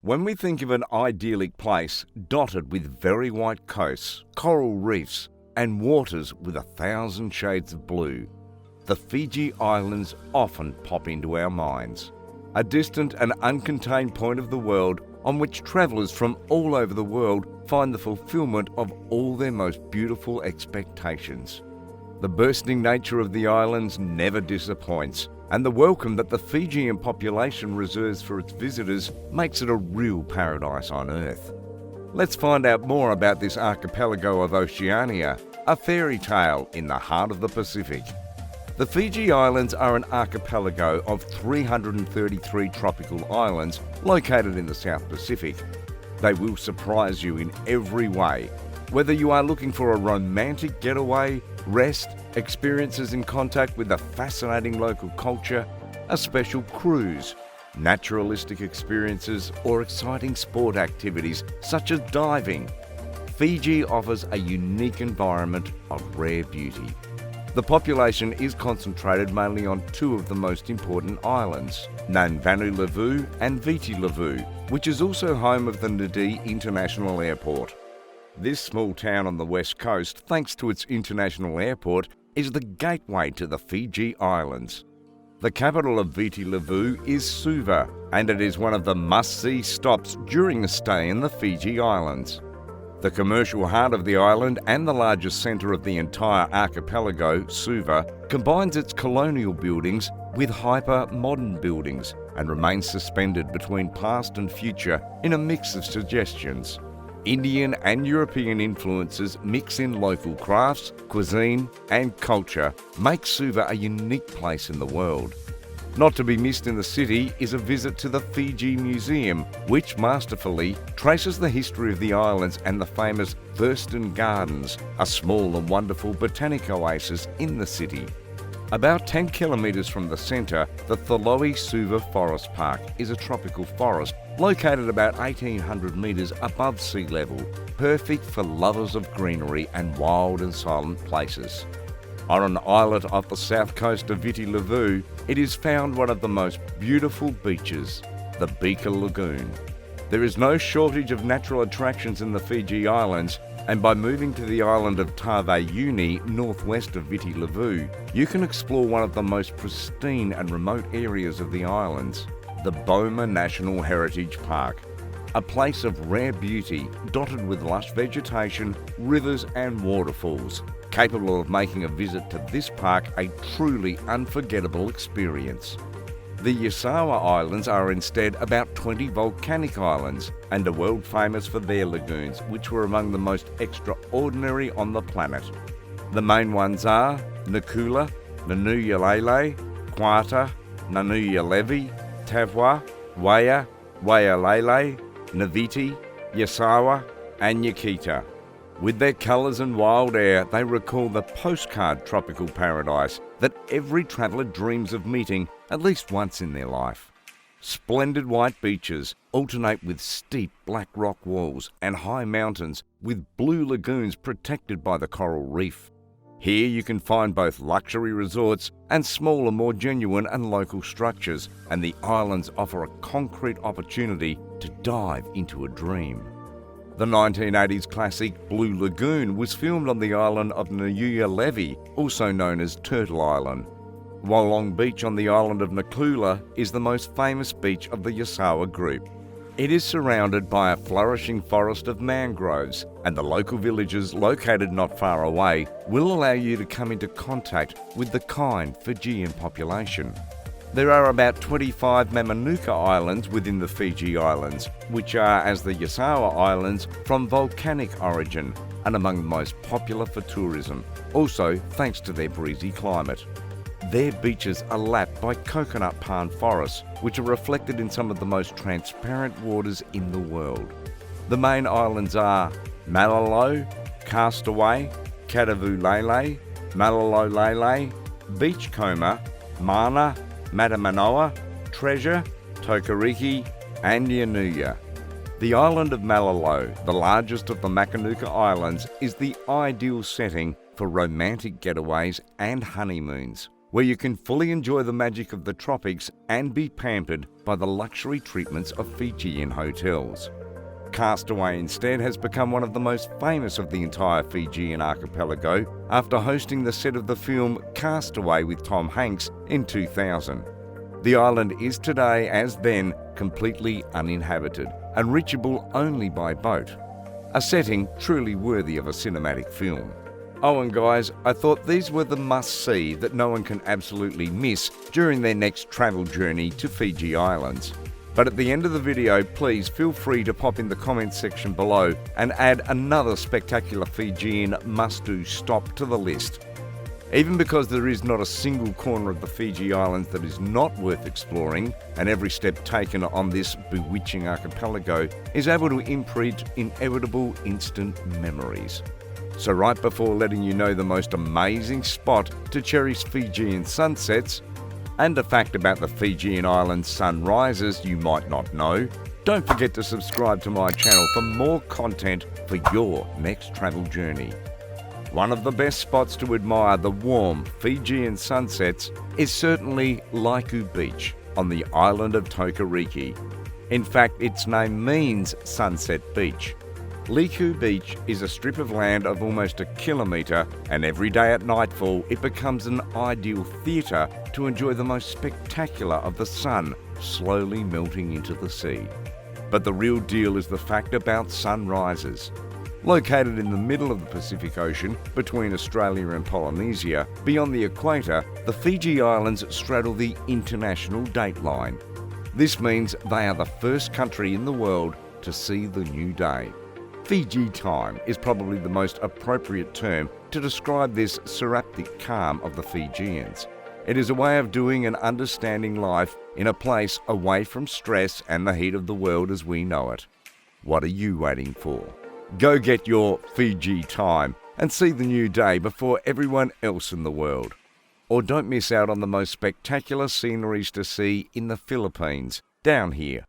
When we think of an idyllic place dotted with very white coasts, coral reefs, and waters with 1,000 shades of blue, the Fiji Islands often pop into our minds. A distant and uncontained point of the world on which travellers from all over the world find the fulfilment of all their most beautiful expectations. The bursting nature of the islands never disappoints, and the welcome that the Fijian population reserves for its visitors makes it a real paradise on earth. Let's find out more about this archipelago of Oceania, a fairy tale in the heart of the Pacific. The Fiji Islands are an archipelago of 333 tropical islands located in the South Pacific. They will surprise you in every way, whether you are looking for a romantic getaway, rest, experiences in contact with a fascinating local culture, a special cruise, naturalistic experiences, or exciting sport activities such as diving. Fiji offers a unique environment of rare beauty. The population is concentrated mainly on two of the most important islands, named Vanuatu and Viti Levu, which is also home of the Nadi International Airport. This small town on the west coast, thanks to its international airport, is the gateway to the Fiji Islands. The capital of Viti Levu is Suva, and it is one of the must-see stops during a stay in the Fiji Islands. The commercial heart of the island and the largest centre of the entire archipelago, Suva, combines its colonial buildings with hyper-modern buildings and remains suspended between past and future in a mix of suggestions. Indian and European influences mix in local crafts, cuisine and culture make Suva a unique place in the world. Not to be missed in the city is a visit to the Fiji Museum, which masterfully traces the history of the islands and the famous Thurston Gardens, a small and wonderful botanic oasis in the city. About 10 kilometres from the centre, the Tholoi Suva Forest Park is a tropical forest located about 1,800 metres above sea level, perfect for lovers of greenery and wild and silent places. On an islet off the south coast of Viti Levu, it is found one of the most beautiful beaches, the Beaker Lagoon. There is no shortage of natural attractions in the Fiji Islands, and by moving to the island of Tawaiuni, northwest of Viti Levu, you can explore one of the most pristine and remote areas of the islands, the Boma National Heritage Park, a place of rare beauty dotted with lush vegetation, rivers and waterfalls, capable of making a visit to this park a truly unforgettable experience. The Yasawa Islands are instead about 20 volcanic islands and are world famous for their lagoons, which were among the most extraordinary on the planet. The main ones are Nakula, Nanuyalele, Kwata, Nanuyalevi, Tavwa, Waya, Waialele, Naviti, Yasawa and Yakita. With their colours and wild air, they recall the postcard tropical paradise that every traveller dreams of meeting at least once in their life. Splendid white beaches alternate with steep black rock walls and high mountains with blue lagoons protected by the coral reef. Here you can find both luxury resorts and smaller, more genuine and local structures, and the islands offer a concrete opportunity to dive into a dream. The 1980s classic Blue Lagoon was filmed on the island of Nanuyalevi, also known as Turtle Island, while Long Beach on the island of Nakula is the most famous beach of the Yasawa group. It is surrounded by a flourishing forest of mangroves, and the local villages located not far away will allow you to come into contact with the kind Fijian population. There are about 25 Mamanuka Islands within the Fiji Islands, which are, as the Yasawa Islands, from volcanic origin and among the most popular for tourism, also thanks to their breezy climate. Their beaches are lapped by coconut palm forests, which are reflected in some of the most transparent waters in the world. The main islands are Malalo, Castaway, Kadavulele, Malalolele, Beachcomber, Mana, Matamanoa, Treasure, Tokariki and Yanuya. The island of Malalo, the largest of the Makanuka Islands, is the ideal setting for romantic getaways and honeymoons. where you can fully enjoy the magic of the tropics and be pampered by the luxury treatments of Fijian hotels. Castaway instead has become one of the most famous of the entire Fijian archipelago after hosting the set of the film Castaway with Tom Hanks in 2000. The island is today, as then, completely uninhabited and reachable only by boat, a setting truly worthy of a cinematic film. Oh, and guys, I thought these were the must-see that no one can absolutely miss during their next travel journey to Fiji Islands. But at the end of the video, please feel free to pop in the comments section below and add another spectacular Fijian must-do stop to the list. Even because there is not a single corner of the Fiji Islands that is not worth exploring, and every step taken on this bewitching archipelago is able to imprint inevitable instant memories. So right before letting you know the most amazing spot to cherish Fijian sunsets, and a fact about the Fijian Islands sunrises you might not know, don't forget to subscribe to my channel for more content for your next travel journey. One of the best spots to admire the warm Fijian sunsets is certainly Laiku Beach on the island of Tokariki. In fact, its name means Sunset Beach. Laiku Beach is a strip of land of almost a kilometre, and every day at nightfall it becomes an ideal theatre to enjoy the most spectacular of the sun slowly melting into the sea. But the real deal is the fact about sunrises. Located in the middle of the Pacific Ocean, between Australia and Polynesia, beyond the equator, the Fiji Islands straddle the international date line. This means they are the first country in the world to see the new day. Fiji time is probably the most appropriate term to describe this seraptic calm of the Fijians. It is a way of doing and understanding life in a place away from stress and the heat of the world as we know it. What are you waiting for? Go get your Fiji time and see the new day before everyone else in the world. Or don't miss out on the most spectacular sceneries to see in the Philippines, down here